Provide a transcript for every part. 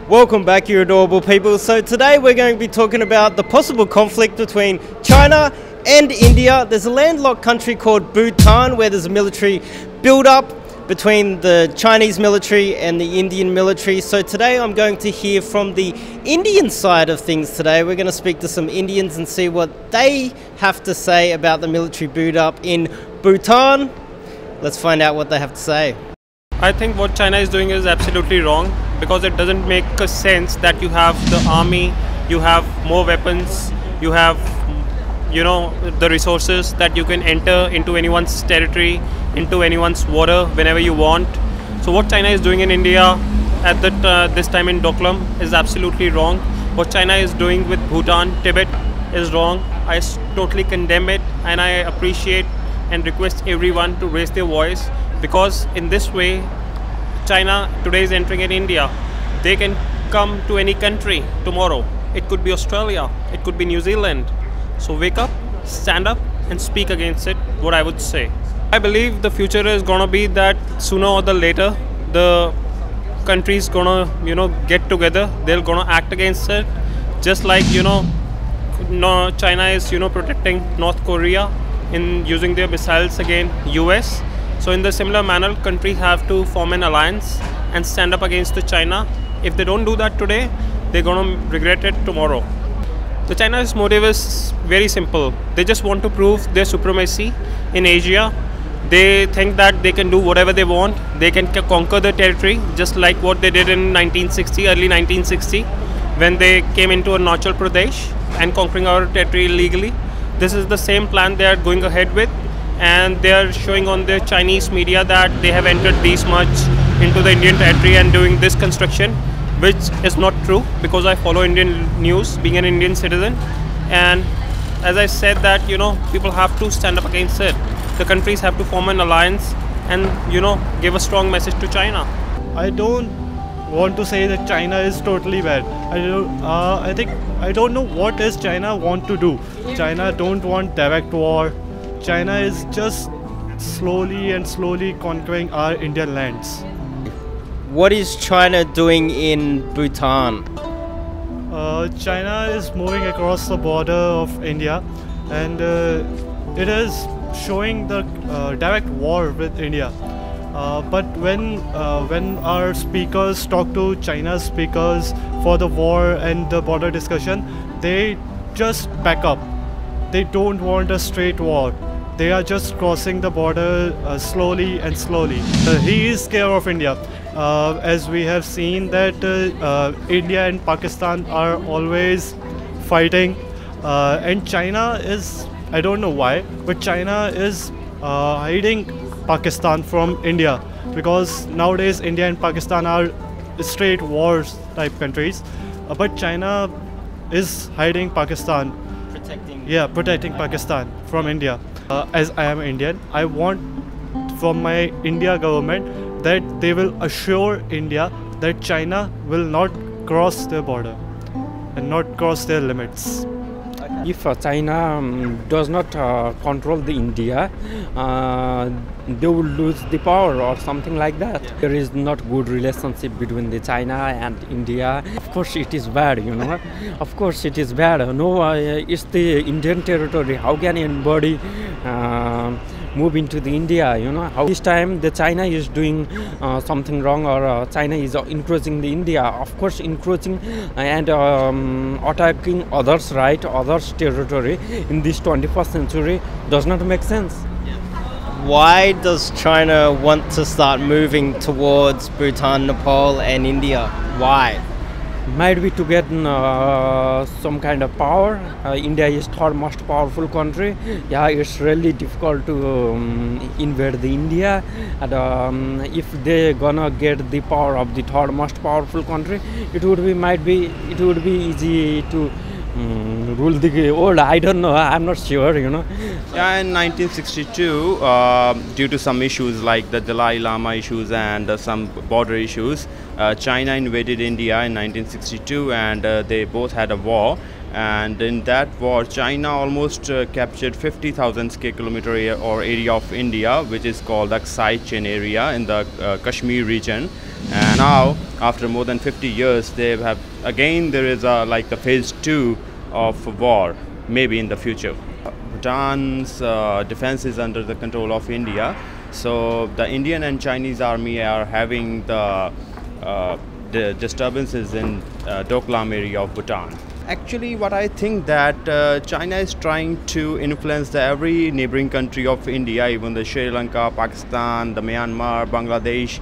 Welcome back, you adorable people. So today we're going to be talking about the possible conflict between China and India. There's a landlocked country called Bhutan where there's a military build-up between the Chinese military and the Indian military. So today I'm going to hear from the Indian side of things today. We're going to speak to some Indians and see what they have to say about the military build-up in Bhutan. Let's find out what they have to say. I think what China is doing is absolutely wrong because it doesn't make a sense that you have the army, you have more weapons, you have the resources that you can enter into anyone's territory, into anyone's water whenever you want. So what China is doing in India at this time in Doklam is absolutely wrong. What China is doing with Bhutan, Tibet is wrong. I totally condemn it, and I appreciate and request everyone to raise their voice, because in this way China today is entering in India. They can come to any country tomorrow. It could be Australia, it could be New Zealand. So wake up, stand up and speak against it, what I would say. I believe the future is gonna be that sooner or the later the countries gonna get together. They're gonna act against it, just like China is protecting North Korea in using their missiles against US. So in the similar manner, countries have to form an alliance and stand up against the China. If they don't do that today, they're gonna regret it tomorrow. The China's motive is very simple. They just want to prove their supremacy in Asia. They think that they can do whatever they want. They can conquer the territory, just like what they did in early 1960, when they came into Arunachal Pradesh and conquering our territory illegally. This is the same plan they are going ahead with, and they are showing on the Chinese media that they have entered this much into the Indian territory and doing this construction, which is not true, because I follow Indian news being an Indian citizen. And as I said that people have to stand up against it. The countries have to form an alliance and give a strong message to China. I don't want to say that China is totally bad. I don't know what is China want to do. China don't want direct war. China is just slowly conquering our Indian lands. What is China doing in Bhutan? China is moving across the border of India, and it is showing the direct war with India. But when our speakers talk to China's speakers for the war and the border discussion, they just back up. They don't want a straight war. They are just crossing the border slowly. He is scared of India, as we have seen that India and Pakistan are always fighting, and China is, I don't know why, but China is hiding Pakistan from India, because nowadays India and Pakistan are straight wars type countries, but China is hiding Pakistan. Protecting Pakistan from India. As I am Indian, I want from my India government that they will assure India that China will not cross their border and not cross their limits. If China does not control the India, they will lose the power or something like that. There is not good relationship between the China and India. Of course it is bad, Of course it is bad. No, it's the Indian territory. How can anybody move into the India, How this time the China is doing something wrong, or China is encroaching the India. Of course encroaching and attacking others' right, others' territory in this 21st century does not make sense. Why does China want to start moving towards Bhutan, Nepal and India? Why? Might be to get some kind of power. India is third most powerful country. Yeah, it's really difficult to invade the India, and if they gonna get the power of the third most powerful country, it would be easy to rule the world. I don't know, I'm not sure, Yeah, in 1962, due to some issues like the Dalai Lama issues and some border issues, China invaded India in 1962, and they both had a war. And in that war, China almost captured 50,000 square kilometer or area of India, which is called the Aksai Chin area in the Kashmir region. And now, after more than 50 years, they have again there is like the phase 2 of war, maybe in the future. Bhutan's defense is under the control of India, so the Indian and Chinese army are having the disturbances in Doklam area of Bhutan. Actually, what I think that China is trying to influence every neighboring country of India, even the Sri Lanka, Pakistan, the Myanmar, Bangladesh,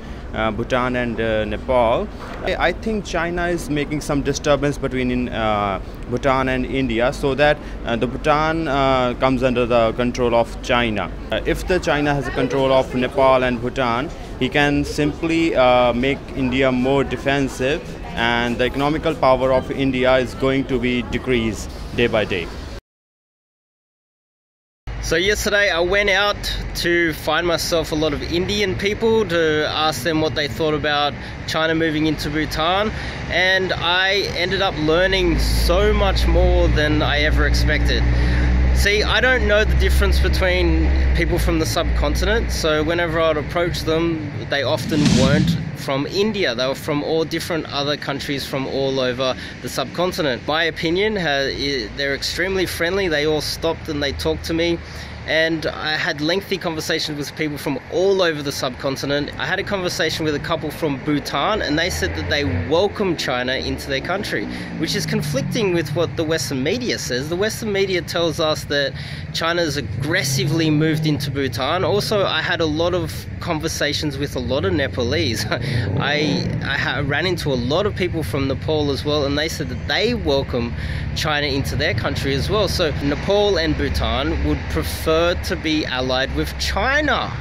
Bhutan and Nepal. I think China is making some disturbance between Bhutan and India, so that the Bhutan comes under the control of China. If the China has a control of Nepal and Bhutan, he can simply make India more defensive, and the economical power of India is going to be decreased day by day. So yesterday I went out to find myself a lot of Indian people to ask them what they thought about China moving into Bhutan, and I ended up learning so much more than I ever expected. See, I don't know the difference between people from the subcontinent, so whenever I'd approach them, they often weren't from India. They were from all different other countries from all over the subcontinent. My opinion, they're extremely friendly. They all stopped and they talked to me, and I had lengthy conversations with people from all over the subcontinent. I had a conversation with a couple from Bhutan, and they said that they welcome China into their country, which is conflicting with what the Western media says. The Western media tells us that China's aggressively moved into Bhutan. Also, I had a lot of conversations with a lot of Nepalese. I ran into a lot of people from Nepal as well, and they said that they welcome China into their country as well. So Nepal and Bhutan would prefer to be allied with China.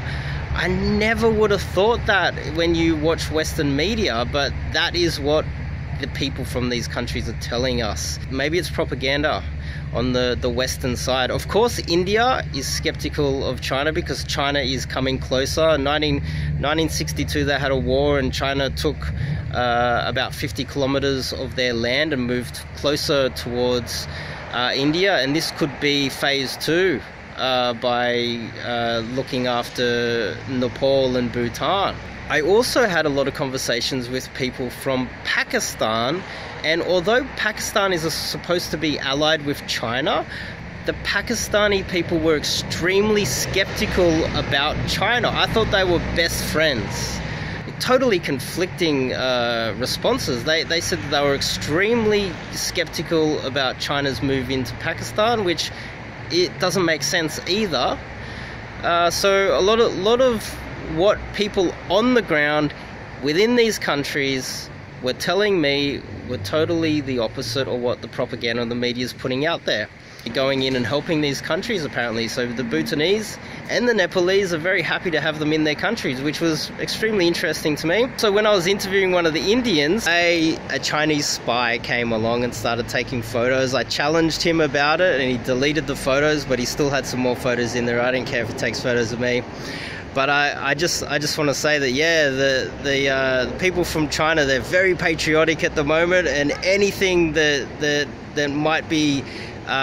I never would have thought that when you watch Western media, but that is what the people from these countries are telling us. Maybe it's propaganda on the Western side. Of course, India is skeptical of China because China is coming closer. In 1962, they had a war, and China took about 50 kilometers of their land and moved closer towards India, and this could be phase 2 by looking after Nepal and Bhutan. I also had a lot of conversations with people from Pakistan, and although Pakistan is supposed to be allied with China, the Pakistani people were extremely skeptical about China. I thought they were best friends. Totally conflicting responses. They said that they were extremely skeptical about China's move into Pakistan, which it doesn't make sense either. So a lot of what people on the ground within these countries were telling me were totally the opposite of what the propaganda and the media is putting out there. Going in and helping these countries apparently. So the Bhutanese and the Nepalese are very happy to have them in their countries, which was extremely interesting to me. So when I was interviewing one of the Indians, a Chinese spy came along and started taking photos. I challenged him about it, and he deleted the photos, but he still had some more photos in there. I didn't care if he takes photos of me. But I just want to say that, yeah, the people from China, they're very patriotic at the moment, and anything that might be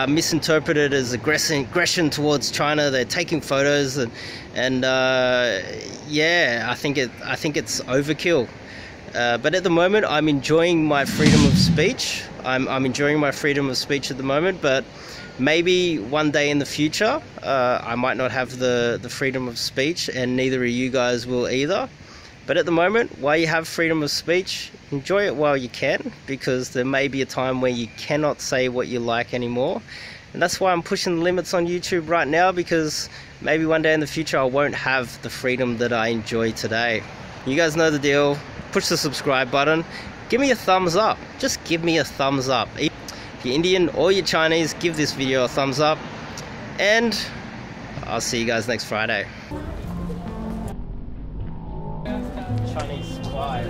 misinterpreted as aggression towards China, they're taking photos, and yeah, I think it's overkill. But at the moment, I'm enjoying my freedom of speech. I'm enjoying my freedom of speech at the moment, but maybe one day in the future, I might not have the freedom of speech, and neither of you guys will either. But at the moment, while you have freedom of speech, enjoy it while you can, because there may be a time where you cannot say what you like anymore. And that's why I'm pushing the limits on YouTube right now, because maybe one day in the future I won't have the freedom that I enjoy today. You guys know the deal. Push the subscribe button. Give me a thumbs up. Just give me a thumbs up. If you're Indian or you're Chinese, give this video a thumbs up. And I'll see you guys next Friday. Chinese spy.